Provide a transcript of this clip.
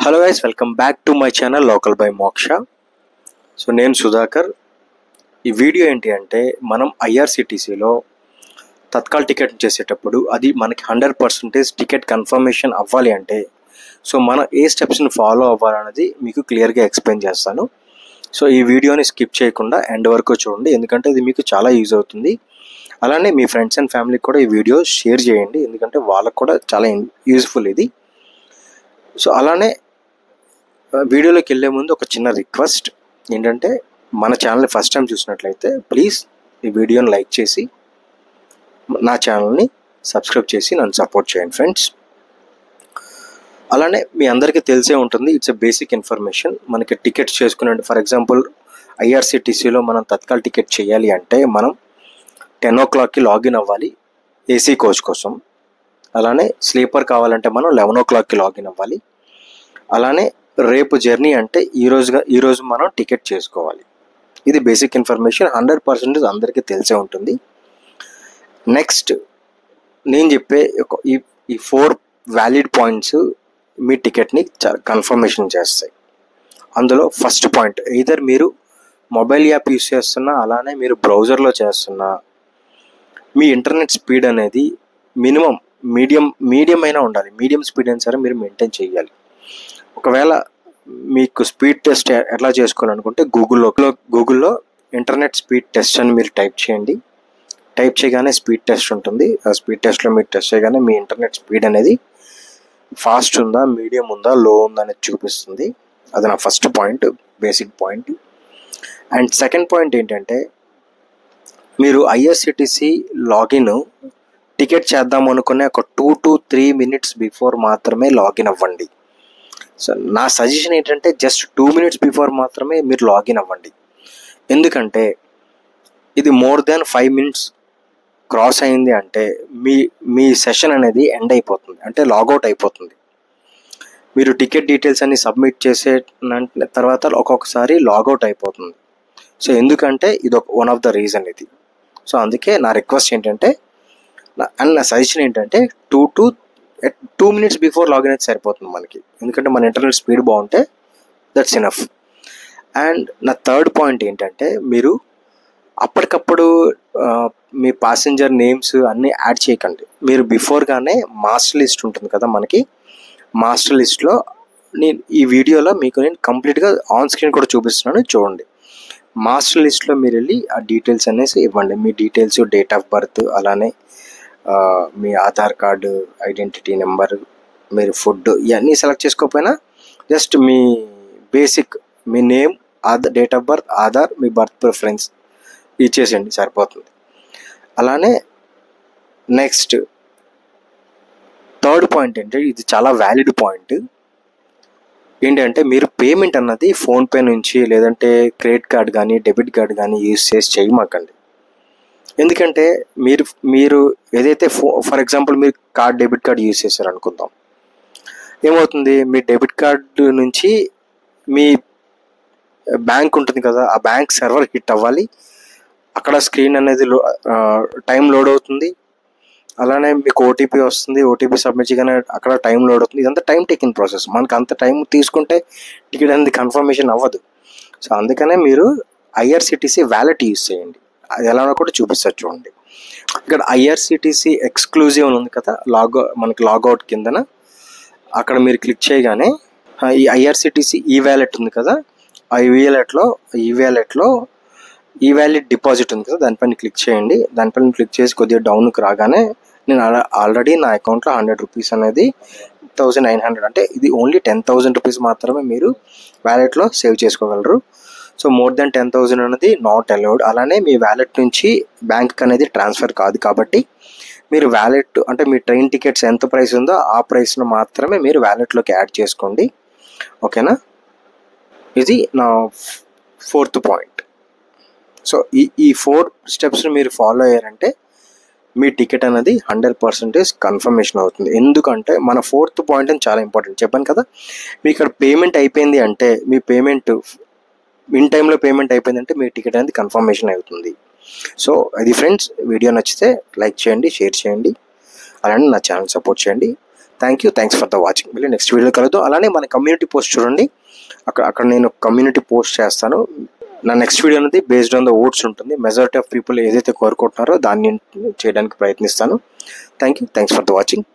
Hello guys, welcome back to my channel local by మోక్ష. So నేను సుధాకర్. ఈ video ఏంటి అంటే, మనం ఐఆర్సిటీసీలో తత్కాల్ టికెట్ చేసేటప్పుడు అది మనకి 100% టికెట్ కన్ఫర్మేషన్ అవ్వాలి అంటే సో మనం ఏ స్టెప్స్ని ఫాలో అవ్వాలన్నది మీకు క్లియర్గా ఎక్స్ప్లెయిన్ చేస్తాను. సో ఈ వీడియోని స్కిప్ చేయకుండా ఎండ్ వరకు చూడండి, ఎందుకంటే ఇది మీకు చాలా యూజ్ అవుతుంది. అలానే మీ ఫ్రెండ్స్ అండ్ ఫ్యామిలీకి కూడా ఈ వీడియో షేర్ చేయండి, ఎందుకంటే వాళ్ళకు కూడా చాలా యూజ్ఫుల్ ఇది. సో అలానే వీడియోలోకి వెళ్ళే ముందు ఒక చిన్న రిక్వెస్ట్ ఏంటంటే, మన ఛానల్ని ఫస్ట్ టైం చూసినట్లయితే ప్లీజ్ ఈ వీడియోని లైక్ చేసి నా ఛానల్ని సబ్స్క్రైబ్ చేసి నన్ను సపోర్ట్ చేయండి ఫ్రెండ్స్. అలానే మీ అందరికీ తెలిసే ఉంటుంది, ఇట్స్ ఎ బేసిక్ ఇన్ఫర్మేషన్. మనకి టికెట్స్ చేసుకునే, ఫర్ ఎగ్జాంపుల్ ఐఆర్సిటీసీలో మనం తత్కాల్ టికెట్ చేయాలి అంటే మనం 10 o'clockకి లాగిన్ అవ్వాలి ఏసీ కోచ్ కోసం. అలానే స్లీపర్ కావాలంటే మనం 11 o'clockకి లాగిన్ అవ్వాలి. అలానే రేపు జర్నీ అంటే ఈరోజు మనం టికెట్ చేసుకోవాలి. ఇది బేసిక్ ఇన్ఫర్మేషన్, 100% అందరికీ తెలిసే ఉంటుంది. నెక్స్ట్ నేను చెప్పే ఈ 4 వ్యాలిడ్ పాయింట్స్ మీ టికెట్ని కన్ఫర్మేషన్ చేస్తాయి. అందులో ఫస్ట్ పాయింట్, ఎయిదర్ మీరు మొబైల్ యాప్ యూస్ చేస్తున్నా, అలానే మీరు బ్రౌజర్లో చేస్తున్నా, మీ ఇంటర్నెట్ స్పీడ్ అనేది మినిమం మీడియం అయినా ఉండాలి. మీడియం స్పీడ్ అయినా సరే మీరు మెయింటైన్ చేయాలి. ఒకవేళ మీకు స్పీడ్ టెస్ట్ ఎట్లా చేసుకోవాలనుకుంటే గూగుల్లో ఇంటర్నెట్ స్పీడ్ టెస్ట్ అని మీరు టైప్ చేయండి. టైప్ చేయగానే స్పీడ్ టెస్ట్ ఉంటుంది. ఆ స్పీడ్ టెస్ట్లో మీరు టెస్ట్ చేయగానే మీ ఇంటర్నెట్ స్పీడ్ అనేది ఫాస్ట్ ఉందా, మీడియం ఉందా, లో ఉందా అనేది చూపిస్తుంది. అది నా first point, basic point. And second point ఏంటంటే, మీరు ఐఆర్సిటీసీ లాగిన్ టికెట్ చేద్దాం అనుకునే ఒక 2 to 3 minutes బిఫోర్ మాత్రమే లాగిన్ అవ్వండి. సో నా సజెషన్ ఏంటంటే, జస్ట్ 2 minutes బిఫోర్ మాత్రమే మీరు లాగిన్ అవ్వండి. ఎందుకంటే ఇది మోర్ దాన్ 5 minutes క్రాస్ అయింది అంటే మీ సెషన్ అనేది ఎండ్ అయిపోతుంది, అంటే లాగౌట్ అయిపోతుంది. మీరు టికెట్ డీటెయిల్స్ అన్ని సబ్మిట్ చేసే తర్వాత ఒక్కొక్కసారి లాగౌట్ అయిపోతుంది. సో ఎందుకంటే ఇది వన్ ఆఫ్ ద రీజన్ ఇది. సో అందుకే నా రిక్వెస్ట్ ఏంటంటే, నా సజెషన్ ఏంటంటే 2 minutes బిఫోర్ లాగిన్ అయితే సరిపోతుంది మనకి, ఎందుకంటే మన ఇంటర్నెట్ స్పీడ్ బాగుంటే దట్స్ ఇనఫ్. అండ్ నా థర్డ్ పాయింట్ ఏంటంటే, మీరు అప్పటికప్పుడు మీ ప్యాసింజర్ నేమ్స్ అన్నీ యాడ్ చేయకండి. మీరు బిఫోర్గానే మాస్టర్ లిస్ట్ ఉంటుంది కదా మనకి, మాస్టర్ లిస్ట్లో ఈ వీడియోలో మీకు నేను కంప్లీట్గా ఆన్ స్క్రీన్ కూడా చూపిస్తున్నాను, చూడండి. మాస్టర్ లిస్ట్లో మీరు వెళ్ళి ఆ డీటెయిల్స్ అనేసి ఇవ్వండి. మీ డీటెయిల్స్, డేట్ ఆఫ్ బర్త్, అలానే మీ ఆధార్ కార్డు, ఐడెంటిటీ నెంబర్, మీరు ఫుడ్, ఇవన్నీ సెలెక్ట్ చేసుకోకపోయినా జస్ట్ మీ బేసిక్ మీ name, date of birth, Aadhaar, మీ బర్త్ ప్రిఫరెన్స్ ఇచ్చేసేయండి, సరిపోతుంది. అలానే నెక్స్ట్ థర్డ్ పాయింట్ ఏంటంటే, ఇది చాలా వ్యాలిడ్ పాయింట్ ఏంటంటే, మీరు పేమెంట్ అన్నది ఫోన్పే నుంచి లేదంటే క్రెడిట్ కార్డ్ కానీ డెబిట్ కార్డ్ కానీ యూజ్ చేసి చేయమాకండి. ఎందుకంటే మీరు ఏదైతే ఫర్ ఎగ్జాంపుల్ మీరు డెబిట్ కార్డ్ యూజ్ చేశారు అనుకుందాం, ఏమవుతుంది, మీ డెబిట్ కార్డు నుంచి మీ బ్యాంక్ ఉంటుంది కదా, ఆ బ్యాంక్ సర్వర్ హిట్ అవ్వాలి, అక్కడ స్క్రీన్ అనేది టైం లోడ్ అవుతుంది. అలానే మీకు ఓటీపీ వస్తుంది, ఓటీపీ సబ్మిట్ చేయగానే అక్కడ టైం లోడ్ అవుతుంది. ఇదంతా టైం టేకింగ్ ప్రాసెస్. మనకు అంత టైం తీసుకుంటే టికెట్ అనేది కన్ఫర్మేషన్ అవ్వదు. సో అందుకనే మీరు ఐఆర్సిటీసీ వ్యాలెట్ యూజ్ చేయండి. అది ఎలా కూడా చూపిస్తారు, చూడండి. ఇక్కడ ఐఆర్సిటీసీ ఎక్స్క్లూజివ్ అని ఉంది కదా, మనకి లాగౌట్ కిందన, అక్కడ మీరు క్లిక్ చేయగానే ఈ ఐఆర్సిటీసీ ఈ వ్యాలెట్ ఉంది కదా, ఆ ఈ వ్యాలెట్లో ఈ వ్యాలెట్ డిపాజిట్ ఉంది కదా, దానిపైన క్లిక్ చేయండి. దానిపైన క్లిక్ చేసి కొద్దిగా డౌన్కి రాగానే నేను ఆల్రెడీ నా అకౌంట్లో 100 rupees అనేది 1900, అంటే ఇది ఓన్లీ 10,000 rupees మాత్రమే మీరు వ్యాలెట్లో సేవ్ చేసుకోగలరు. సో మోర్ దెన్ 10,000 అనేది నాట్ అలౌడ్. అలానే మీ వ్యాలెట్ నుంచి బ్యాంక్ అనేది ట్రాన్స్ఫర్ కాదు. కాబట్టి మీరు వ్యాలెట్ అంటే మీ ట్రైన్ టికెట్స్ ఎంత ప్రైస్ ఉందో ఆ ప్రైస్ను మాత్రమే మీరు వ్యాలెట్లోకి యాడ్ చేసుకోండి, ఓకేనా. ఇది నా 4th పాయింట్. సో ఈ 4 స్టెప్స్ని మీరు ఫాలో అయ్యారంటే మీ టికెట్ అనేది 100% కన్ఫర్మేషన్ అవుతుంది. ఎందుకంటే మన 4th పాయింట్ అని చాలా ఇంపార్టెంట్, చెప్పాను కదా. మీ ఇక్కడ పేమెంట్ అయిపోయింది అంటే, మీ పేమెంట్ ఇన్ టైంలో పేమెంట్ అయిపోయిందంటే మీ టికెట్ అనేది కన్ఫర్మేషన్ అవుతుంది. సో అది ఫ్రెండ్స్, వీడియో నచ్చితే లైక్ చేయండి, షేర్ చేయండి, అలానే నా ఛానల్ సపోర్ట్ చేయండి. Thanks for the watching. మళ్ళీ నెక్స్ట్ వీడియో కలుద్దాం. అలానే మన కమ్యూనిటీ పోస్ట్ చూడండి, అక్కడ నేను కమ్యూనిటీ పోస్ట్ చేస్తాను. నా నెక్స్ట్ వీడియో అనేది బేస్డ్ ఆన్ ద ఓట్స్ ఉంటుంది. మెజారిటీ ఆఫ్ పీపుల్ ఏదైతే కోరుకుంటున్నారో దాన్ని చేయడానికి ప్రయత్నిస్తాను. Thanks for the watching.